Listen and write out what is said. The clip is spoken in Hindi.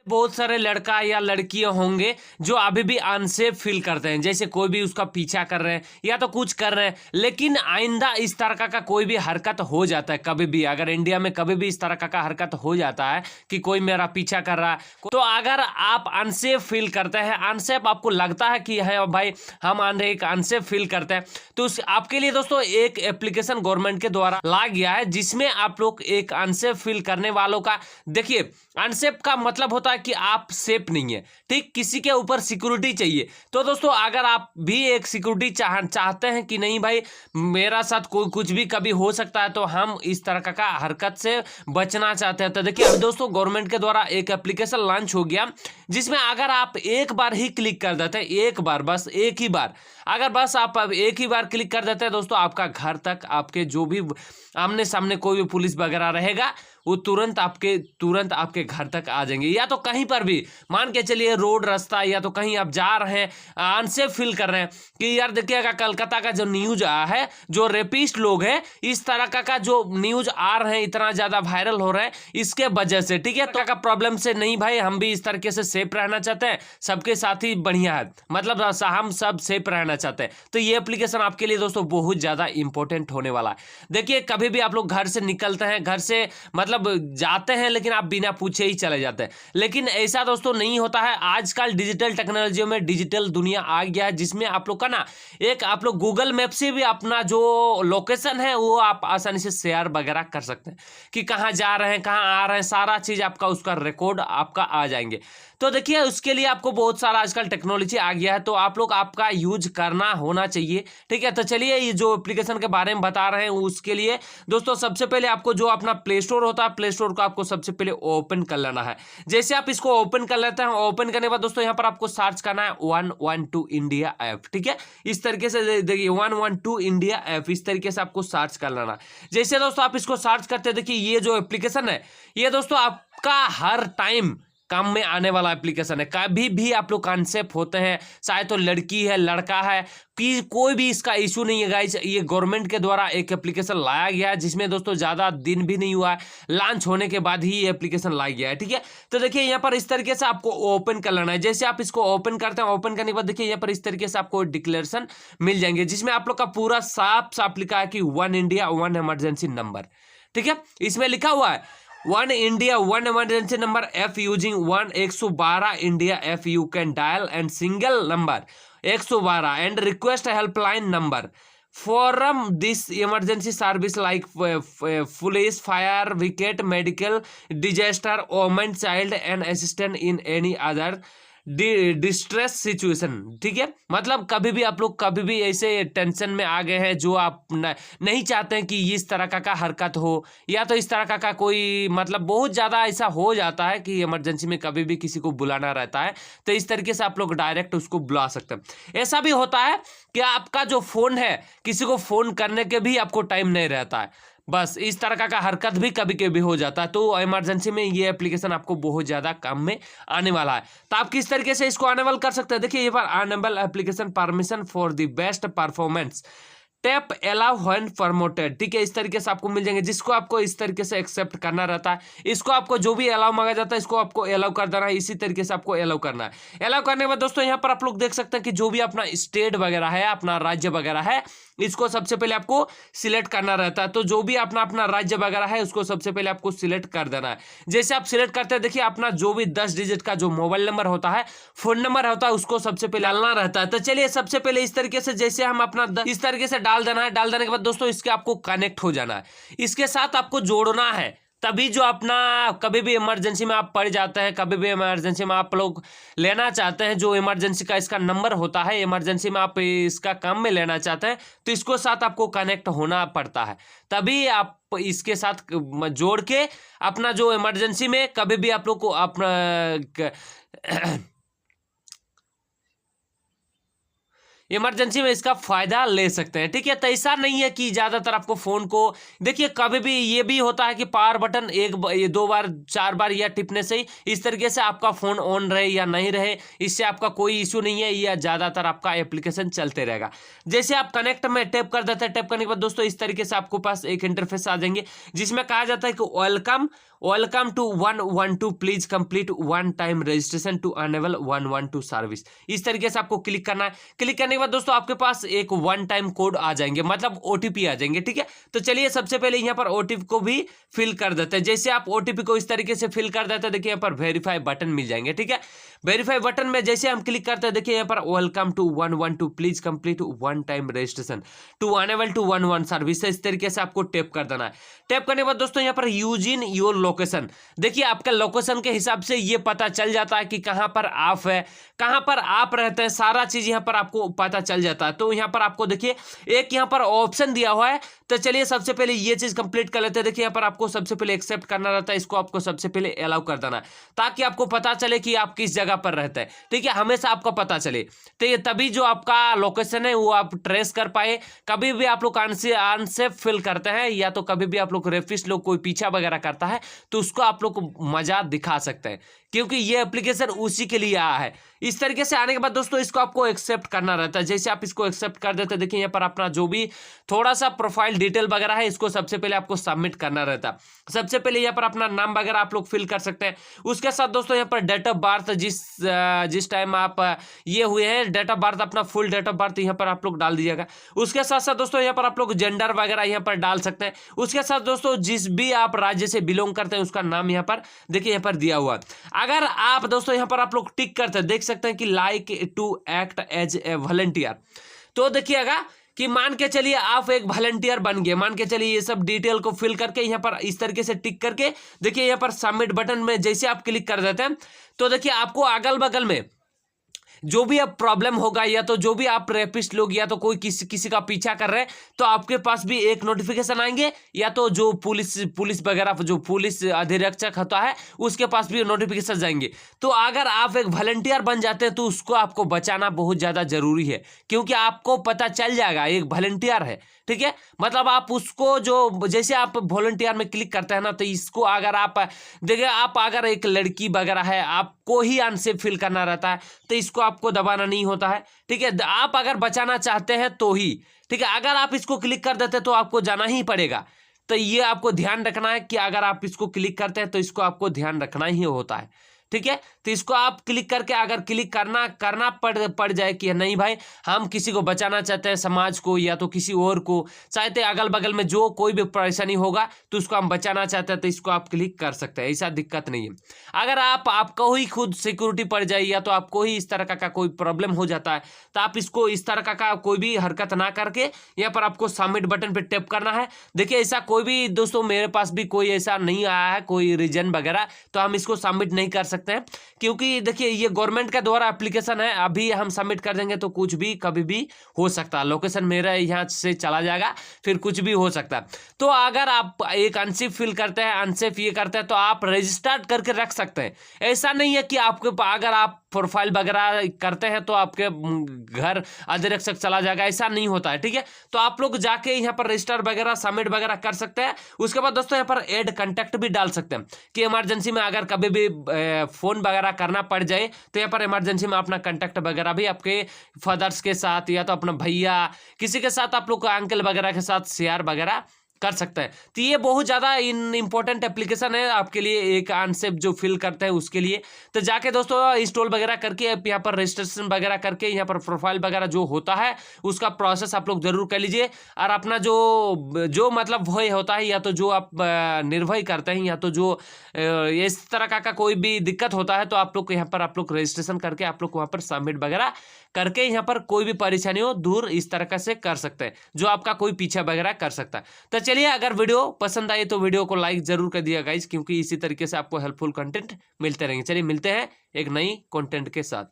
बहुत सारे लड़का या लड़कियां होंगे जो अभी भी अनसेफ फील करते हैं, जैसे कोई भी उसका पीछा कर रहे हैं या तो कुछ कर रहे हैं, लेकिन आइंदा इस तरह का कोई भी हरकत हो जाता है, कभी भी अगर इंडिया में कभी भी इस तरह का हरकत हो जाता है कि कोई मेरा पीछा कर रहा है, तो अगर आप अनसेफ फील करते हैं, अनसेफ आपको लगता है कि है भाई हम एक अनसेफ फील करते हैं, तो आपके लिए दोस्तों एक एप्लीकेशन गवर्नमेंट के द्वारा ला गया है, जिसमें आप लोग एक अनसेफ फील करने वालों का, देखिए अनसेफ का मतलब होता है कि आप सेफ नहीं है, ठीक, किसी के ऊपर सिक्योरिटी चाहिए। तो दोस्तों अगर आप भी एक सिक्योरिटी चाहते हैं कि नहीं भाई मेरा साथ कोई कुछ भी कभी हो सकता है, तो हम इस तरह का हरकत से बचना चाहते हैं, तो देखिए अब दोस्तों गवर्नमेंट के द्वारा एक एप्लीकेशन लॉन्च हो गया, जिसमें अगर आप एक बार ही क्लिक कर देते हैं, एक बार, बस एक ही बार, अगर बस आप एक ही बार क्लिक कर देते हैं दोस्तों, आपका घर तक आपके जो भी आमने सामने कोई भी पुलिस वगैरह रहेगा वो तुरंत आपके घर तक आ जाएंगे, या तो कहीं पर भी मान के चलिए रोड रास्ता या तो कहीं आप जा रहे हैं अनसेफ फील कर रहे हैं कि यार देखिएगा कलकत्ता का जो न्यूज आया है, जो रेपिस्ट लोग हैं इस तरह का जो न्यूज आ रहे हैं इतना ज्यादा वायरल हो रहा है इसके वजह से, ठीक है, तो का प्रॉब्लम से नहीं भाई, हम भी इस तरीके से सेफ रहना चाहते हैं, सबके साथ ही बढ़िया है, मतलब हम सब सेफ रहना चाहते हैं, तो ये एप्लीकेशन आपके लिए दोस्तों बहुत ज्यादा इंपॉर्टेंट होने वाला है। देखिए कभी भी आप लोग घर से निकलते हैं, घर से मतलब जाते हैं, लेकिन आप बिना पूछे ही चले जाते हैं, लेकिन ऐसा दोस्तों नहीं होता है, आजकल डिजिटल टेक्नोलॉजी में डिजिटल दुनिया आ गया है, जिसमें आप लोग का ना एक आप लोग गूगल मैप से भी अपना जो लोकेशन है वो आप आसानी से शेयर वगैरह कर सकते हैं कि कहाँ जा रहे हैं, कहाँ आ रहे हैं, सारा चीज आपका उसका रिकॉर्ड आपका आ जाएंगे। तो देखिए उसके लिए आपको बहुत सारा आजकल टेक्नोलॉजी आ गया है, तो आप लोग आपका यूज करना होना चाहिए, ठीक है। तो चलिए ये जो एप्लीकेशन के बारे में बता रहे हैं उसके लिए दोस्तों सबसे पहले आपको जो अपना प्ले स्टोर होता है, प्ले स्टोर को आपको सबसे पहले ओपन कर लेना है। जैसे आप इसको ओपन कर लेते हैं, ओपन करने के बाद दोस्तों यहाँ पर आपको सर्च करना है 112 इंडिया ऐप, ठीक है, इस तरीके से देखिए 112 इंडिया ऐप, इस तरीके से आपको सर्च कर लेना। जैसे दोस्तों आप इसको सर्च करते हैं, देखिए ये जो एप्लीकेशन है ये दोस्तों आपका हर टाइम काम में आने वाला एप्लीकेशन है, कभी भी आप लोग अनसेफ होते हैं, चाहे तो लड़की है लड़का है कि कोई भी इसका इशू नहीं है गाइस, ये गवर्नमेंट के द्वारा एक एप्लीकेशन लाया गया है, जिसमें दोस्तों ज्यादा दिन भी नहीं हुआ है, लॉन्च होने के बाद ही ये एप्लीकेशन लाया गया है, ठीक है। तो देखिए यहाँ पर इस तरीके से आपको ओपन कर लेना है। जैसे आप इसको ओपन करते हैं, ओपन करने के बाद देखिए यहाँ पर इस तरीके से आपको डिक्लेरेशन मिल जाएंगे, जिसमें आप लोग का पूरा साफ साफ लिखा है कि 1 इंडिया 1 इमरजेंसी नंबर, ठीक है, इसमें लिखा हुआ है 1 India 1 emergency number F using 112 India F you can dial and single number 112 and request helpline number from this emergency service like police, fire, wicket, medical, disaster, woman, child and assistant in any other distress situation, ठीक है, मतलब कभी भी आप लोग कभी भी ऐसे टेंशन में आ गए हैं जो आप नहीं चाहते हैं कि इस तरह का हरकत हो, या तो इस तरह का कोई मतलब बहुत ज़्यादा ऐसा हो जाता है कि इमरजेंसी में कभी भी किसी को बुलाना रहता है, तो इस तरीके से आप लोग डायरेक्ट उसको बुला सकते हैं। ऐसा भी होता है कि आपका जो फ़ोन है किसी को फ़ोन करने के भी आपको टाइम नहीं रहता है, बस इस तरह का हरकत भी कभी कभी हो जाता है, तो इमरजेंसी में ये एप्लीकेशन आपको बहुत ज़्यादा काम में आने वाला है। तो आप किस तरीके से इसको अनेबल कर सकते हैं, देखिए ये पर enable application permission for the best performance tap allow when promoted, ठीक है, इस तरीके से आपको मिल जाएंगे, जिसको आपको इस तरीके से एक्सेप्ट करना रहता है, इसको आपको जो भी अलाउ मांगा जाता है इसको आपको अलाउ कर देना है, इसी तरीके से आपको अलाउ करना है। अलाउ करने के बाद दोस्तों यहाँ पर आप लोग देख सकते हैं कि जो भी अपना स्टेट वगैरह है, अपना राज्य वगैरह है, इसको सबसे पहले आपको सिलेक्ट करना रहता है, तो जो भी अपना राज्य वगैरह है उसको सबसे पहले आपको सिलेक्ट कर देना है। जैसे आप सिलेक्ट करते हैं, देखिए अपना जो भी 10 डिजिट का जो मोबाइल नंबर होता है, फोन नंबर होता है, उसको सबसे पहले डालना रहता है। तो चलिए सबसे पहले इस तरीके से जैसे हम अपना इस तरीके से डाल देना है, डाल देने के बाद दोस्तों इसके आपको कनेक्ट हो जाना है, इसके साथ आपको जोड़ना है, तभी जो अपना कभी भी इमरजेंसी में आप पड़ जाते हैं, कभी भी इमरजेंसी में आप लोग लेना चाहते हैं, जो इमरजेंसी का इसका नंबर होता है, इमरजेंसी में आप इसका काम में लेना चाहते हैं, तो इसको साथ आपको कनेक्ट होना पड़ता है, तभी आप इसके साथ जोड़ के अपना जो इमरजेंसी में कभी भी आप लोग को अपना इमरजेंसी में इसका फायदा ले सकते हैं। ठीक है, तो ऐसा नहीं है कि ज्यादातर आपको फोन को देखिए, कभी भी ये भी होता है कि पावर बटन ये 2 बार 4 बार या टिपने से ही इस तरीके से आपका फोन ऑन रहे या नहीं रहे, इससे आपका कोई इश्यू नहीं है, या ज्यादातर आपका एप्लीकेशन चलते रहेगा। जैसे आप कनेक्ट में टैप कर देते हैं, टैप करने के बाद दोस्तों इस तरीके से आपको पास एक इंटरफेस आ जाएंगे, जिसमें कहा जाता है कि welcome to 112, please complete one time registration to enable 112 service. इस तरीके से आपको क्लिक करना है। क्लिक करने के बाद दोस्तों आपके पास एक वन टाइम कोड आ जाएंगे, मतलब ओटीपी आ जाएंगे। ठीक है, तो चलिए सबसे पहले यहाँ पर ओटीपी को भी फिल कर देते हैं। जैसे आप ओटीपी को इस तरीके से फिल कर देते हैं, देखिए यहाँ पर वेरीफाई बटन मिल जाएंगे। ठीक है, वेरीफाई बटन में जैसे हम क्लिक करते हैं, देखिए यहाँ पर welcome to 112, please complete one time registration to enable to 112 service, इस तरीके से आपको टैप कर देना है। टैप करने के बाद दोस्तों यहाँ पर यूज इन योर लोकेशन, देखिए आपका लोकेशन के हिसाब से ये पता चल जाता है कि कहां पर आप है, कहां पर आप रहते हैं, सारा चीज यहां पर आपको पता चल जाता है। तो यहां पर आपको देखिए एक यहां पर ऑप्शन दिया हुआ है, तो चलिए सबसे पहले ये चीज कंप्लीट कर लेते हैं। देखिए यहां पर आपको सबसे पहले एक्सेप्ट करना रहता है, इसको आपको सबसे पहले अलाउ कर देना है, ताकि आपको पता चले कि आप किस जगह पर रहते हैं। ठीक है, हमेशा आपको पता चले, तो ये तभी जो आपका लोकेशन है वो आप ट्रेस कर पाए। कभी भी आप लोग अनसेफ फील करते हैं, या तो कभी भी आप लोग रेफिस्ट लोग कोई पीछा वगैरह करता है, तो उसको आप लोग को मजा दिखा सकते हैं, क्योंकि ये एप्लीकेशन उसी के लिए आया है। इस तरीके से आने के बाद दोस्तों इसको आपको एक्सेप्ट करना रहता है। जैसे आप इसको एक्सेप्ट कर देते हैं, देखिए यहाँ पर अपना जो भी थोड़ा सा प्रोफाइल डिटेल वगैरह है, इसको सबसे पहले आपको सबमिट करना रहता है। सबसे पहले यहाँ पर अपना नाम वगैरह आप लोग फिल कर सकते हैं। उसके साथ दोस्तों यहाँ पर डेट ऑफ बर्थ, जिस टाइम आप ये हुए हैं, डेट ऑफ बर्थ, अपना फुल डेट ऑफ बर्थ यहाँ पर आप लोग डाल दीजिएगा। उसके साथ साथ दोस्तों यहाँ पर आप लोग जेंडर वगैरह यहाँ पर डाल सकते हैं। उसके साथ दोस्तों जिस भी आप राज्य से बिलोंग करते हैं उसका नाम यहाँ पर देखिए यहाँ पर दिया हुआ। अगर आप दोस्तों यहाँ पर आप लोग टिक करते हैं, देख सकते हैं कि like to act as a volunteer, तो देखिएगा कि मान के चलिए आप एक वॉलंटियर बन गए। मान के चलिए ये सब डिटेल को फिल करके यहाँ पर इस तरीके से टिक करके देखिए यहाँ पर सबमिट बटन में जैसे आप क्लिक कर देते हैं, तो देखिए आपको अगल बगल में जो भी अब प्रॉब्लम होगा, या तो जो भी आप रेपिस्ट लोग, या तो कोई किसी का पीछा कर रहे हैं, तो आपके पास भी एक नोटिफिकेशन आएंगे, या तो जो पुलिस वगैरह, जो पुलिस अधीक्षक होता है उसके पास भी नोटिफिकेशन जाएंगे। तो अगर आप एक वॉलंटियर बन जाते हैं तो उसको आपको बचाना बहुत ज़्यादा जरूरी है, क्योंकि आपको पता चल जाएगा एक वॉलंटियर है। ठीक है, मतलब आप उसको जो जैसे आप वॉलंटियर में क्लिक करते हैं ना, तो इसको अगर आप देखिए, आप अगर एक लड़की वगैरह है, आपको ही अनसेफ फील करना रहता है, तो इसको आपको दबाना नहीं होता है। ठीक है, आप अगर बचाना चाहते हैं तो ही, ठीक है, अगर आप इसको क्लिक कर देते हैं तो आपको जाना ही पड़ेगा। तो ये आपको ध्यान रखना है कि अगर आप इसको क्लिक करते हैं तो इसको आपको ध्यान रखना ही होता है। ठीक है, तो इसको आप क्लिक करके अगर क्लिक करना पड़ जाए कि नहीं भाई हम किसी को बचाना चाहते हैं, समाज को या तो किसी और को, चाहते अगल बगल में जो कोई भी परेशानी होगा तो उसको हम बचाना चाहते हैं, तो इसको आप क्लिक कर सकते हैं, ऐसा दिक्कत नहीं है। अगर आपको ही खुद सिक्योरिटी पड़ जाए, या तो आपको ही इस तरह का कोई प्रॉब्लम हो जाता है, तो आप इसको इस तरह का कोई भी हरकत ना करके यहाँ पर आपको सबमिट बटन पर टैप करना है। देखिए ऐसा कोई भी दोस्तों मेरे पास भी कोई ऐसा नहीं आया है, कोई रीजन वगैरह, तो हम इसको सबमिट नहीं कर सकते हैं, क्योंकि देखिए ये गवर्नमेंट का द्वारा एप्लीकेशन है। अभी हम सबमिट कर देंगे तो कुछ भी कभी भी हो सकता है, लोकेशन मेरा यहाँ से चला जाएगा, फिर कुछ भी हो सकता है। तो अगर आप एक अनसेफ फील करते हैं, अनसेफ ये करते हैं, तो आप रजिस्टर्ड करके रख सकते हैं। ऐसा नहीं है कि आपके अगर आप प्रोफाइल वगैरह करते हैं तो आपके घर अधीक्षक चला जाएगा, ऐसा नहीं होता है। ठीक है, तो आप लोग जाके यहाँ पर रजिस्टर वगैरह सबमिट वगैरह कर सकते हैं। उसके बाद दोस्तों यहाँ पर ऐड कॉन्टैक्ट भी डाल सकते हैं कि इमरजेंसी में अगर कभी भी फोन वगैरह करना पड़ जाए तो यहाँ पर इमरजेंसी में अपना कॉन्टैक्ट वगैरह भी आपके फादर्स के साथ, या तो अपना भैया किसी के साथ, आप लोग अंकल वगैरह के साथ शेयर वगैरह कर सकते हैं। तो ये बहुत ज़्यादा इंपॉर्टेंट एप्लीकेशन है आपके लिए, एक अनसेफ जो फील करते हैं उसके लिए। तो जाके दोस्तों इंस्टॉल वगैरह करके यहाँ पर रजिस्ट्रेशन वगैरह करके यहाँ पर प्रोफाइल वगैरह जो होता है उसका प्रोसेस आप लोग जरूर कर लीजिए। और अपना जो मतलब भय होता है, या तो जो आप निर्भय करते हैं, या तो जो इस तरह का कोई भी दिक्कत होता है, तो आप लोग यहाँ पर आप लोग रजिस्ट्रेशन करके आप लोग वहाँ पर सबमिट वगैरह करके यहाँ पर कोई भी परेशानी हो दूर इस तरह से कर सकते हैं, जो आपका कोई पीछा वगैरह कर सकता है। तो चलिए अगर वीडियो पसंद आई तो वीडियो को लाइक जरूर कर दिया गाइस, क्योंकि इसी तरीके से आपको हेल्पफुल कंटेंट मिलते रहेंगे। चलिए मिलते हैं एक नई कंटेंट के साथ।